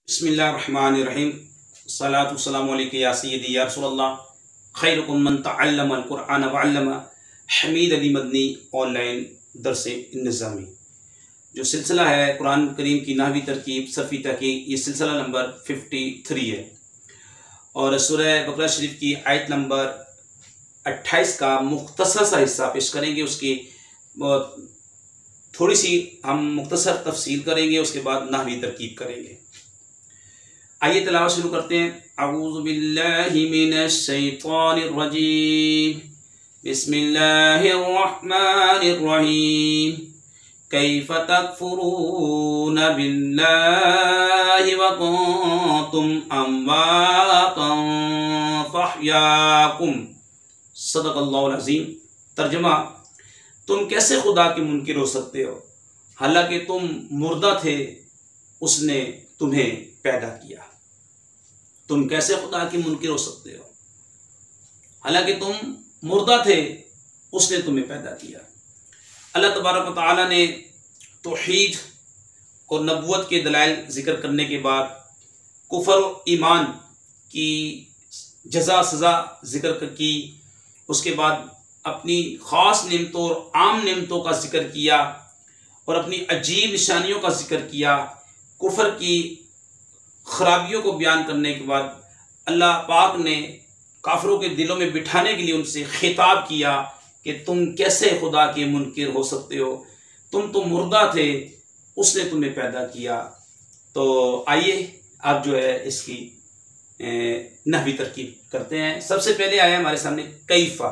बिस्मिल्लाहिर्रहमानिर्रहीम सलातु वस्सलामु अलैका या सय्यदी या रसूलल्लाह खैरुकुम मन तअल्लमल कुरआन व अल्लमा। हमीद अली मदनी ऑनलाइन दरसे निज़ामी जो सिलसिला है कुरान करीम की नहवी तरकीब सरफ़ी तहक़ीक़, ये सिलसिला नंबर 53 है और सूरह बकरा शरीफ की आयत नंबर 28 का मुख्तसर सा हिस्सा पेश करेंगे। उसकी थोड़ी सी हम मुख्तसर तफसील करेंगे, उसके बाद नहवी तरकीब करेंगे। आइए तिलावत शुरू करते हैं। अऊज़ु बिल्लाहि मिनश शैतानिर रजीम, बिस्मिल्लाहिर रहमानिर रहीम। कैफ़ तकफ़ुरून बिल्लाहि व कुन्तुम अम्वातन फ़अहयाकुम। सदक़ल्लाहुल अज़ीम। तर्जुमा, तुम कैसे खुदा के मुनकिर हो सकते हो, हालांकि तुम मुर्दा थे, उसने तुम्हें पैदा किया। तुम कैसे खुदा के मुनकिर हो सकते हो, हालांकि तुम मुर्दा थे, उसने तुम्हें पैदा किया। अल्लाह तबारक व तआला ने तौहीद और नबूवत के दलाइल ज़िक्र करने के बाद कुफ्र और ईमान की जज़ा सज़ा ज़िक्र की, उसके बाद अपनी ख़ास नेमतों और आम नेमतों का ज़िक्र किया और अपनी अजीब निशानियों का ज़िक्र किया। कुफ्र की खराबियों को बयान करने के बाद अल्लाह पाक ने काफिरों के दिलों में बिठाने के लिए उनसे खिताब किया कि तुम कैसे खुदा के मुनकिर हो सकते हो, तुम तो मुर्दा थे, उसने तुम्हें पैदा किया। तो आइए आप जो है इसकी नहवी तरकीब करते हैं। सबसे पहले आया हमारे सामने कैफ़ा,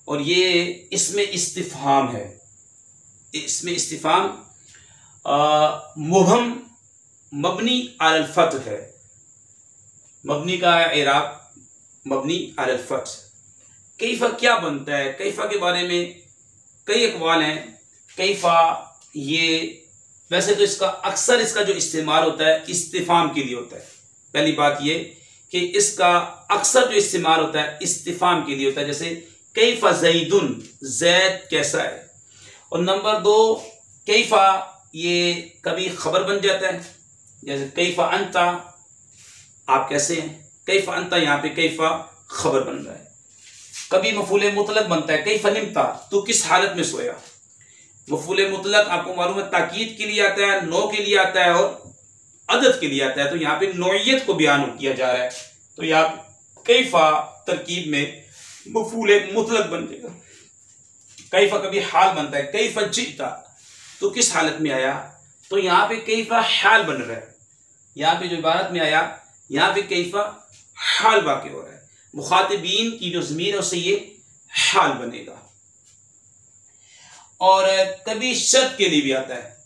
और ये इसमें इस्तिफ़हाम है। इसमें इस्तिफ़हाम मुबहम मबनी अलल फत्ह है। मबनी का इराब मबनी अलल फत्ह। कैफ़ा क्या बनता है, कैफ़ा के बारे में कई अक़वाल हैं। कैफ़ा ये वैसे तो इसका जो इस्तेमाल होता है इस्तिफ़हाम के लिए होता है। पहली बात ये कि इसका अक्सर जो इस्तेमाल होता है इस्तिफ़हाम के लिए होता है, जैसे कैफ़ा ज़ैदुन, ज़ैद कैसा है। और नंबर 2, कैफ़ा ये कभी खबर बन जाता है, जैसे कैफ़ा अंता, आप कैसे हैं। कैफ़ा अंता यहाँ पे कैफ़ा खबर बन रहा है। कभी मफ़ूल मुतलक बनता है, कैफ़ा निमता, तू किस हालत में सोया। मफ़ूल मुतलक आपको मालूम है ताकीद के लिए आता है, नौ के लिए आता है और अदद के लिए आता है। तो यहाँ पे नौइयत को बयान किया जा रहा है, तो यहाँ कैफ़ा तरकीब में मफ़ूल मुतलक बन जाएगा। कैफ़ा कभी हाल बनता है, कैफ़ा जिता, तो किस हालत में आया। तो यहाँ पे कैफ़ा हाल बन रहा है। यहाँ पे जो इबारत में आया, यहाँ पे कैफ़ा हाल वाक़ हो रहा है। मुखातिबीन की जो ज़मीर है उससे ये हाल बनेगा। और कभी शर्त के लिए भी आता है,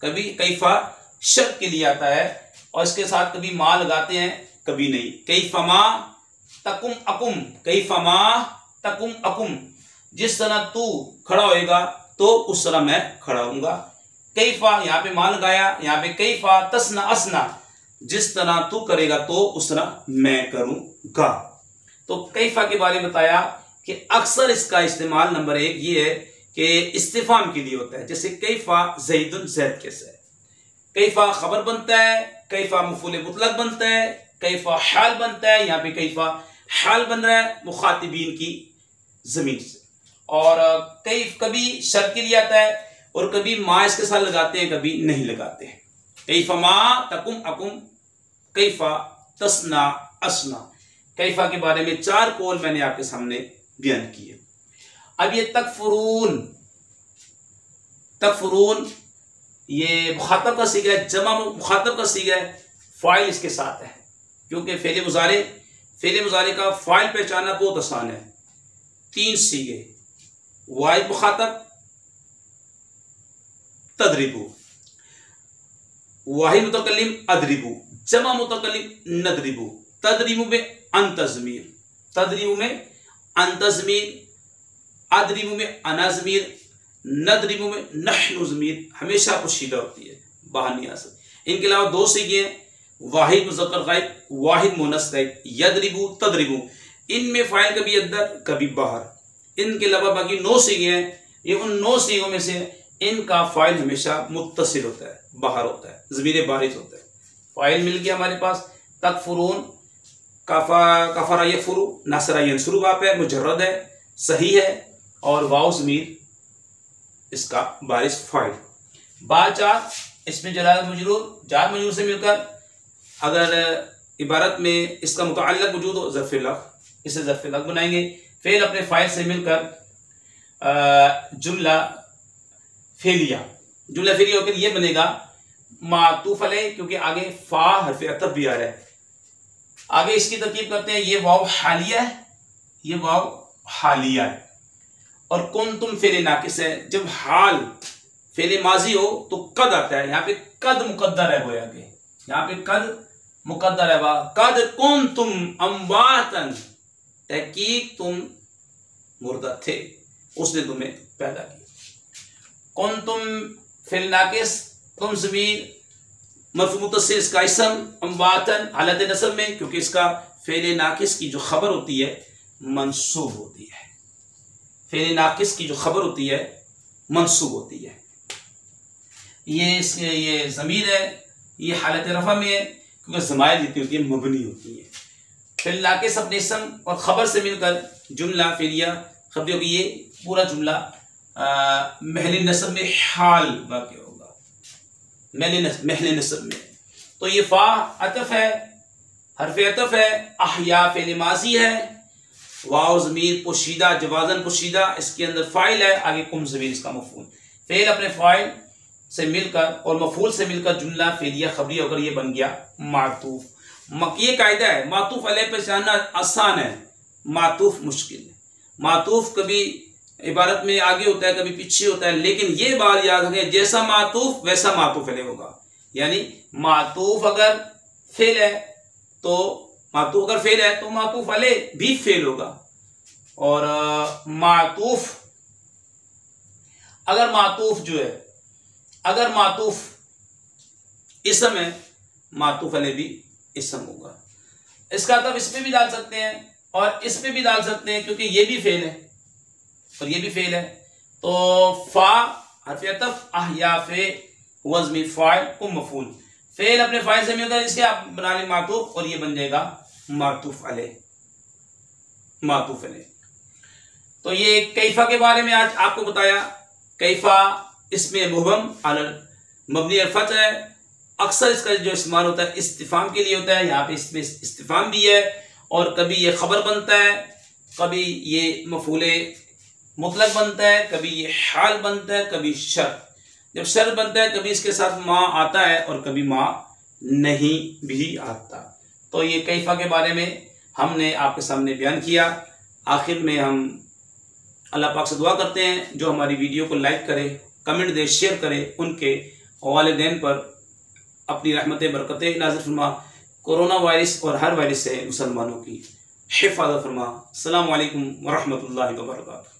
कभी कैफ़ा शर्त के लिए आता है और इसके साथ कभी मा लगाते हैं, कभी नहीं। कैफ़ा मा तकुम अकुम, कैफ़ा मा तकुम अकुम, जिस तरह तू खड़ा होएगा तो उस तरह मैं खड़ा होऊंगा। कैफ़ा यहाँ पे मा लगाया, यहाँ पे कैफ़ा तस्ना असना, जिस तरह तू करेगा तो उस तरह मैं करूंगा। तो कैफ़ा के बारे में बताया कि अक्सर इसका इस्तेमाल नंबर 1 ये है कि इस्तिफ़हाम के लिए होता है, जैसे कैफ़ा ज़ैदुन, ज़ैद कैसा है। कैफ़ा खबर बनता है, कैफ़ा मफ़ूल मुतलक बनता है, कैफ़ा हाल बनता है। यहाँ पे कैफ़ा हाल बन रहा है मुखातिबीन की ज़मीन से। और कभी शर्त के लिए आता है और कभी मा इसके साथ लगाते हैं, कभी नहीं लगाते हैं। कैफ़ा मा तकुम अकुम, कैफ़ा तस्ना असना। कैफ़ा के बारे में 4 कौल मैंने आपके सामने बयान किए। अब ये तकफुरून, तकफुरून ये मुखातब का सीगा है, जमा मुखातब का सीगा है, फ़ाइल इसके साथ है, क्योंकि फ़ेल मुज़ारे का फ़ाइल पहचानना बहुत आसान है। 3 सीगे, वाहिद मुखातब तदरिबू, वाहिद मुतकल्लिम अदरिबू, जमा मुतकल्लिम नदरिबू। तदरिबू में अंतज़मीर, तदरिबू में अंतज़मीर, अदरिबू में अनाज़मीर, नदरिबू में नहनु ज़मीर हमेशा पोशीदा होती है, बाहर नहीं आ सकती। इनके अलावा 2 सीगे हैं, वाहिद मुज़क्कर गायब, वाहिद मुअन्नस गायब, यदरिबू तदरिबू। इनमें फ़ाइल कभी अंदर कभी बाहर। इनके अलावा बाकी 9 सीगे हैं, ये उन 9 सीगों में से इनका फ़ाइल हमेशा मुत्तसिल होता है, बाहर होता है, ज़मीर बारिज़ होता है। फ़ाइल मिल गया हमारे पास। तकफुरून, कफरा यकफुरु, नसरा यंसुरु बाप है, मुजर्रद है, सही है, और वाव ज़मीर इसका बारिश फ़ाइल। बार 4, इसमें जार मजरूर से मिलकर अगर इबारत में इसका मुतअल्लिक़ वजूद हो ज़र्फ़ लफ़, इसे ज़र्फ़ लफ़ बनाएंगे। फ़ेल अपने फ़ाइल से मिलकर जुमला फ़ेलिया होकर ये बनेगा मातूफ़ अलैह, क्योंकि आगे फ़ा हर्फ़ अतफ़ भी आ रहा है। आगे इसकी तरकीब करते हैं। ये वाव हालिया है, ये वाव हालिया है, और कुंतुम फ़ेल नाक़िस है। जब हाल फ़ेल माजी हो तो कद आता है, यहाँ पे कद मुक़द्दर है, गोया के यहाँ पे कद मुक़द्दर है। कद कुंतुम अमवातन, तहकीक तुम मुर्दा थे, उसने तुम्हें पैदा किया। कुंतुम फ़िल नाक़िस, तुम ज़मीर मरफ़ू मुत्तसिल इसका इसम, अमवातन हालत नस्ब में, क्योंकि इसका फ़ेल नाक़िस की जो खबर होती है मंसूब होती है। फ़ेल नाक़िस की जो खबर होती है मंसूब होती है। ये ज़मीर है, ये हालत रफ़ा में है, क्योंकि ज़माइर जितनी होती है मबनी होती है। फ़िल नाक़िस अपने इसम और ख़बर से मिलकर जुमला फ़ेलिया खबरी होगी। ये पूरा जुमला महल नस्ब में हाल वाक़ होगा, महल नस्ब में। तो ये फ़ा अतफ़ है, हर्फ़ अतफ़ है, अहया फ़ेल माज़ी है, वाव ज़मीर पोशीदा जवाज़न पोशीदा, इसके अंदर फ़ाइल है, आगे कुम ज़मीर इसका मफ़ूल। फ़ेल अपने फ़ाइल से मिलकर और मफ़ूल से मिलकर जुमला फ़ेलिया खबरी होकर ये बन गया मातूफ़। ये कायदा है, मातूफ़ अलैह पे जानना आसान है, मातूफ़ मुश्किल है। मातूफ़ कभी इबारत में आगे होता है, कभी पीछे होता है, लेकिन ये बात याद रखें, जैसा मातूफ़ वैसा मातूफ़ अलैह होगा। यानी मातूफ़ अगर फ़ेल है तो मातूफ़ अलैह भी फ़ेल होगा, और अगर मातूफ़ इसम है, मातूफ़ अलैह भी इसम होगा। इसका मतलब इसमें भी डाल सकते हैं और इसमें भी डाल सकते हैं, क्योंकि ये भी फ़ेल है और ये भी फ़ेल है। तो फ़ा हर्फ़ अतफ़, अहया फ़े वज़्मी फ़ाइल कुम मफ़ूल। फ़ेल अपने फ़ाइल से मिलकर इसके आप बना लें मातूफ़, और ये बन जाएगा मातूफ़ अलैह। तो ये कैफ़ा के बारे में आज आपको बताया। कैफ़ा इसमें मुबहम अलल मबनी अल फ़त्ह है। अक्सर इसका जो इस्तेमाल होता है इस्तिफ़ाम के लिए होता है, यहाँ पे इसमें इस्तिफ़ाम भी है, और कभी ये खबर बनता है, कभी ये मफ़ूले मुतलक बनता है, कभी ये हाल बनता है, कभी शर्त। जब शर्त बनता है कभी इसके साथ माँ आता है और कभी माँ नहीं भी आता। तो ये कैफ़ा के बारे में हमने आपके सामने बयान किया। आखिर में हम अल्लाह पाक से दुआ करते हैं जो हमारी वीडियो को लाइक करे, कमेंट दे, शेयर करे, उनके वालिदैन पर अपनी रहमतें बरकतें नाज़िल फरमा। कोरोना वायरस और हर वायरस से मुसलमानों की हिफाजत फरमा। अस्सलामु अलैकुम व रहमतुल्लाहि व बरकातुहू।